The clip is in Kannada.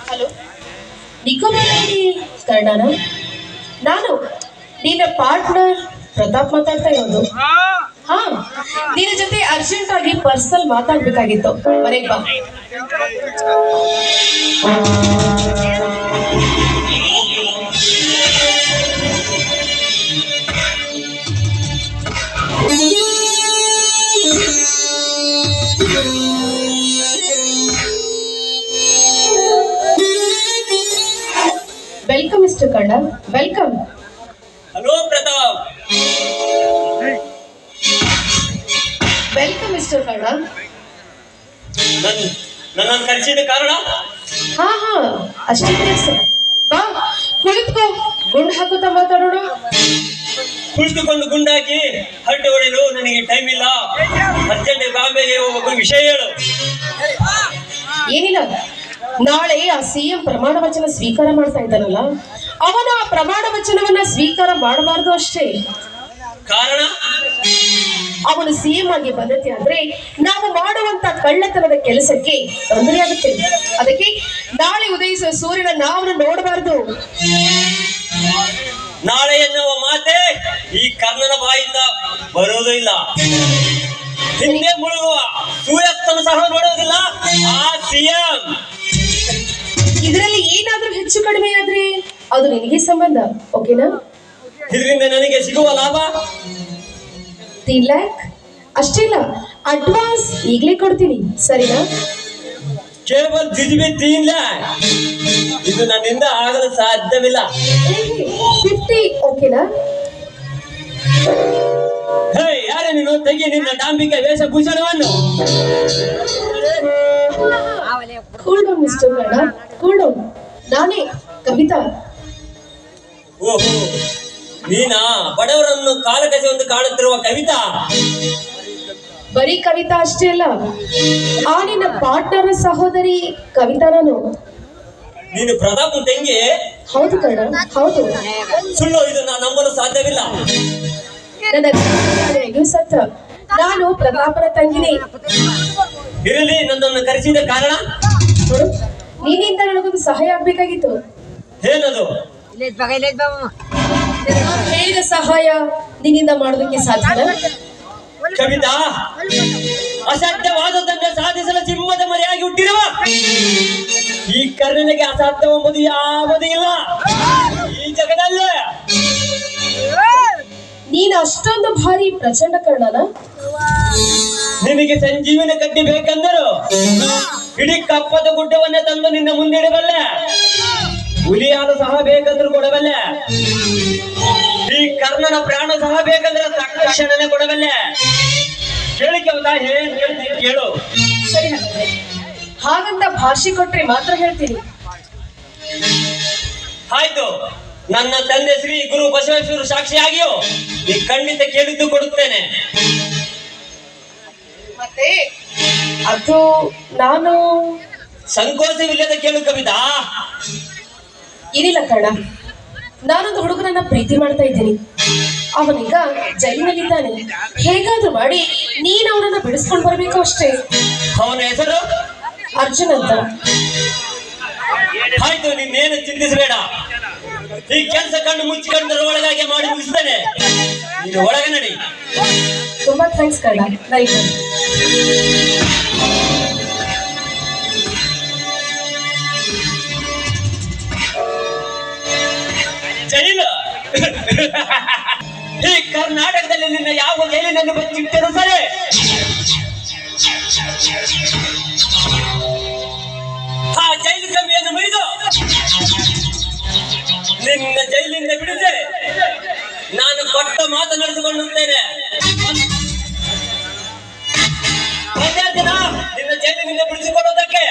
ಹಲೋ, ನಿಕೋಬಾರಲ್ಲಿ ಕನ್ನಡನ? ನಾನು ನಿನ್ನ ಪಾರ್ಟ್ನರ್ ಪ್ರತಾಪ್ ಮಾತಾಡ್ತಾ ಇರೋದು. ಹಾ, ನಿನ್ನ ಜೊತೆ ಅರ್ಜೆಂಟ್ ಆಗಿ ಪರ್ಸನಲ್ ಮಾತಾಡ್ಬೇಕಾಗಿತ್ತು. ಮನೆಗೆ ಬಾ. ವೆಲ್ಕಮ್ ಮಿಸ್ಟರ್ ಕಣ್ಣ, welcome. Hello Pratap. Welcome mister ಕಣ್ಣ. ನನ್ನನ್ನು ಕರೆಸಿದ ಕಾರಣ? ಹಾ ಅಷ್ಟೇ ಸರ್. ಬಾ ಕುಳಿತುಕೋ, ಗುಂಡು ಹಾಕುತ್ತಾ ಮಾತಾಡೋಣ. ಕುಳಿತುಕೊಂಡು ಗುಂಡಾಕಿ ಹರಟೆ ಹೊಡೆಯಲು ನನಗೆ ಟೈಮ್ ಇಲ್ಲ. ಅರ್ಜೆಂಟ್ ಬಾಂಬೆಗೆ ಹೋಗಬೇಕು. ವಿಷಯ ಹೇಳು. ಏನಿಲ್ಲ, ನಾಳೆ ಆ ಸಿಎಂ ಪ್ರಮಾಣ ವಚನ ಸ್ವೀಕಾರ ಮಾಡ್ತಾ ಇದ್ದಾನಲ್ಲ, ಅವನ ಆ ಪ್ರಮಾಣ ವಚನವನ್ನ ಸ್ವೀಕಾರ ಮಾಡಬಾರ್ದು ಅಷ್ಟೇ. ಕಾರಣ? ಅವನು ಸಿಎಂ ಆಗಿ ಬದ್ಧತೆ ಆದ್ರೆ ನಾವು ಮಾಡುವಂತ ಕಳ್ಳತನದ ಕೆಲಸಕ್ಕೆ ತೊಂದರೆ ಆಗುತ್ತೆ. ಅದಕ್ಕೆ ನಾಳೆ ಉದಯಿಸುವ ಸೂರ್ಯನ ನಾವು ನೋಡಬಾರದು. ನಾಳೆ ಎನ್ನುವ ಮಾತೆ ಈ ಕರ್ಣನ ಬಾಯಿಂದ ಬರೋದು ಇಲ್ಲ. ಹಿಂದೆ ಮುಳುಗುವ ಸೂರ್ಯಾಸ್ತನ ಸಹ ನೋಡೋದಿಲ್ಲ ಆ ಸಿಎಂ. ಇದರಲ್ಲಿ ಏನಾದ್ರೂ ಹೆಚ್ಚು ಕಡಿಮೆ ಆದ್ರೆ ಅದು ನಿನಗೆ ಸಂಬಂಧ, ಓಕೆನಾ? ಇದರಿಂದ ನನಗೆ ಸಿಗುವ ಲಾಭ 3 lakh ಅಷ್ಟಿಲ್ಲ, ಅಡ್ವಾನ್ಸ್ ಈಗಲೇ ಕೊಡ್ತೀನಿ, ಸರಿನಾ? ಕೇವಲ 3 lakh? ಇದು ನನ್ನಿಂದ ಆಗಲು ಸಾಧ್ಯವಿಲ್ಲ. 50, ಓಕೆನಾ? ಯಾರೇ ನೀನು? ತೆಗಿ ನಿನ್ನ ಡಾಂಬಿಕ ವೇಷಭೂಷಣವನ್ನು. ಕೂಲ್ ಡೌನ್ ಮಿಸ್ಟರ್ ಕಣ್ಣ, ಕೂಲ್ ಡೌನ್. ನಾನೇ ಕವಿತಾ. ಓಹೋ, ನೀನಾ ಬಡವರನ್ನು ಕಾಲಕಸೆಯೊಂದು ಕಾಣುತ್ತಿರುವ ಕವಿತಾ? ಬರೀ ಕವಿತಾ ಅಷ್ಟೇ ಅಲ್ಲ, ಆ ನಿನ್ನ ಪಾರ್ಟ್ನರ್ ಸಹೋದರಿ ಕವಿತಾ ನಾನು. ನೀನು ಪ್ರತಾಪ್ ತಂಗಿ? ಹೌದು ಕಣ್ಣ, ಹೌದು. ಸುಳ್ಳು, ಇದು ನಾನು ನಂಬಲು ಸಾಧ್ಯವಿಲ್ಲ. ನನ್ನ ಸತ್ಯ, ನಾನು ಪ್ರತಾಪನ ತಂಗಿನಿ. ಇರಲಿ, ನನ್ನನ್ನು ಕರೆಸಿದ ಕಾರಣ? ನೀನಿಂದ ನನಗೊಂದು ಸಹಾಯ ಆಗ್ಬೇಕಾಗಿತ್ತು. ಏನದು? ಹೇಳಿದ ಸಹಾಯ ನಿನ್ನಿಂದ ಮಾಡೋದಕ್ಕೆ ಸಾಧ್ಯನಾ? ಕವಿತಾ, ಅಸಾಧ್ಯವಾದದ್ದನ್ನು ಸಾಧಿಸಲು ಸಿಂಹದ ಮರೆಯಾಗಿ ಹುಟ್ಟಿರುವ ಈ ಕರ್ಣನಿಗೆ ಅಸಾಧ್ಯವೆಂಬುದು ಯಾವುದೂ ಇಲ್ಲ ಈ ಜಗದಲ್ಲೇ. ನೀನು ಅಷ್ಟೊಂದು ಭಾರಿ ಪ್ರಚಂಡ ಕರ್ಣನ? ನಿನಗೆ ಸಂಜೀವಿನ ಕಟ್ಟಿ ಬೇಕೆಂದರು ಇಡೀ ಕಪ್ಪದ ಗುಡ್ಡವನ್ನೇ ತಂದು ನಿನ್ನ ಮುಂದಿಡಬಲ್ಲೆ. ಹುಲಿ ಹಾಲು ಸಹ ಬೇಕಂದ್ರು ಕೊಡಬಲ್ಲೆ. ಈ ಕರ್ಣನ ಪ್ರಾಣ ಸಹ ಬೇಕಂದ್ರೆ ತಕ್ಷಣನೇ ಕೊಡಬಲ್ಲೆ. ಕೇಳಿಕೆ ಹೌದಾ? ಏನ್ ಕೇಳ್ತೀನಿ ಕೇಳು. ಸರಿ, ಹಾಗಂತ ಭಾಷೆ ಕೊಟ್ರೆ ಮಾತ್ರ ಹೇಳ್ತೀನಿ. ಆಯ್ತು, ನನ್ನ ತಂದೆ ಶ್ರೀ ಗುರು ಬಸವೇಶ್ವರ ಸಾಕ್ಷಿಯಾಗಿಯೋ ಈ ಖಂಡಿತ ಕೇಳಿದ್ದು ಕೊಡುತ್ತೇನೆ. ಮತ್ತೆ ಅದು ನಾನು ಸಂಕೋಚವಿಲ್ಲದ ಕೇಳು ಕವಿತಾ. ಏನಿಲ್ಲ ಕಣ್ಣ, ನಾನೊಂದು ಹುಡುಗನನ್ನ ಪ್ರೀತಿ ಮಾಡ್ತಾ ಇದ್ದೀನಿ. ಅವನೀಗ ಜೈಲಿನಲ್ಲಿದ್ದಾನೆ. ಹೇಗಾದ್ರೂ ಮಾಡಿ ನೀನು ಅವನನ್ನ ಬಿಡಿಸ್ಕೊಂಡು ಬರ್ಬೇಕು ಅಷ್ಟೇ. ಅವನ ಹೆಸರು ಅರ್ಜುನ್ ಅಂತ. ಆಯ್ತು, ನಿನ್ನೇನು ಚಿಂತಿಸಬೇಡ. ಈ ಕೆಲಸ ಕಣ್ಣು ಮುಚ್ಚಿಕೊಂಡರ ಒಳಗಾಗಿ ಮಾಡಿ ಮುಗಿಸ್ತೇನೆ. ನೀನು ಒಳಗೆ ನಡಿ. ತುಂಬಾ ಥ್ಯಾಂಕ್ಸ್ ಕಣ್ಣ. ರೈಟ್. ಜೈಲು ಈ ಕರ್ನಾಟಕದಲ್ಲಿ ನಿನ್ನ ಯಾವ ಜೈಲಿನಲ್ಲಿ ಬಚ್ಚಿಟ್ಟರು ಸರಿ, ಆ ಜೈಲು ಕಮ್ಮಿಯನ್ನು ಮುರಿದು ನಿನ್ನ ಜೈಲಿಂದ ಬಿಡಿಸಿ ನಾನು ಕೊಟ್ಟ ಮಾತು ನಡೆಸಿಕೊಳ್ಳುತ್ತೇನೆ. ಒಂದೇ ದಿನ ನಿನ್ನ ಜೈಲಿನಿಂದ ಬಿಡಿಸಿಕೊಳ್ಳುವುದಕ್ಕೆ